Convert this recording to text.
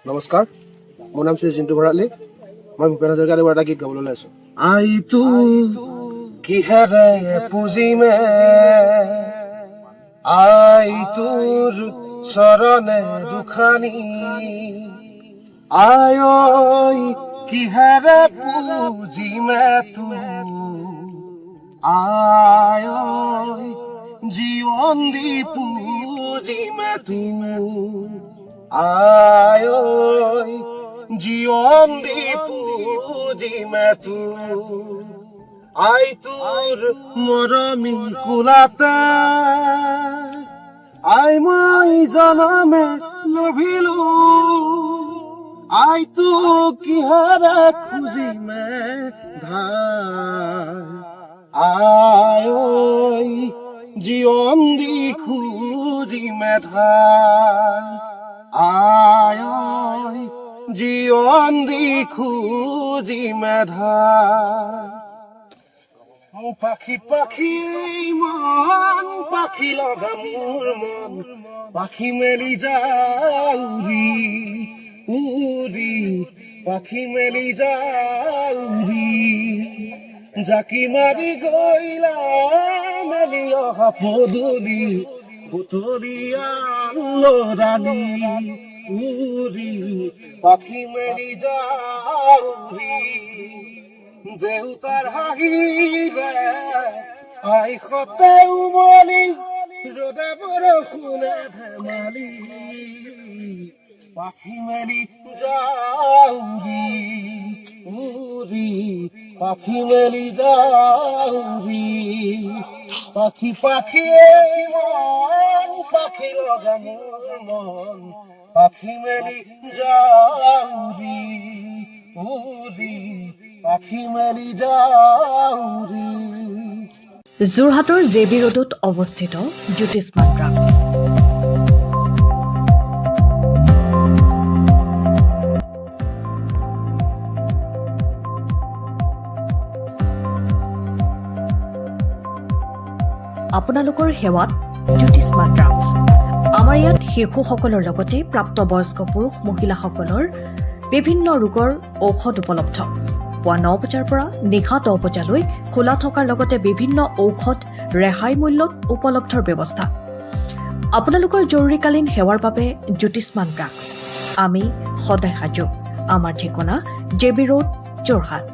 নমস্কাৰ, মোৰ নাম শ্ৰী জিন্তু ভৰালী। মই ভূপেন হাজৰিকাৰ এইবাৰ এটা গীত গাবলৈ ওলাইছো। আইটো কিহেৰে পুজিমে আই তোৰ চৰণে দুখানি, আই ঐ কিহেৰে পুজিমে তোৰ, আই ঐ জীৱন দি পুজিমে তোৰ, আই ঐ জীৱন দি পুজিমে তোৰ, আই তোৰ মৰমী কোলাতে আই মই জনমে লভিলো, আই তোক কিহেৰে খুজিমে ধাই, আই ঐ জীৱন দি খুজিমে ধাই, আই ঐ জীৱন দি খুজিমে ধাই। পাখি পাখি মন পাখি লগা মোৰ মন, পাখি মেলি যাউৰি উৰি, পাখি মেলি যাউৰি, জাকি মাৰি গইলা মেলি অহা পদূলি, বুটলিয়া লৰালি উৰি, পাখি মেলি যাউৰি, দেউতাৰ হাঁহিৰে আইসতে উমলি, ৰদে বৰষুণে ধেমালি, পাখি মেলি যাউৰি উৰি, পাখি মেলি যাউৰি, পাখি পাখি মন পাখি লগা মোৰ মন, পাখি মেলি যাউৰি উৰি, পাখি মেলি যাউৰি। যোৰহাটৰ জেবি ৰোডত অৱস্থিত জ্যোতিষ্মান ড্ৰাগছ। আপোনালোকৰ সেৱাত জ্যোতিষ্মান ড্ৰাগছ। আমাৰ ইয়াত শিশুসকলৰ লগতে প্ৰাপ্তবয়স্ক পুৰুষ মহিলাসকলৰ বিভিন্ন ৰোগৰ ঔষধ উপলব্ধ। পুৱা 9 বজাৰ পৰা নিশা 10 বজালৈ খোলা থকাৰ লগতে বিভিন্ন ঔষধ ৰেহাই মূল্যত উপলব্ধৰ ব্যৱস্থা। আপোনালোকৰ জৰুৰীকালীন সেৱাৰ বাবে জ্যোতিষ্মান ড্ৰাগছ। আমি সদায় সাজু। আমাৰ ঠিকনা জেবি ৰোড, যোৰহাট।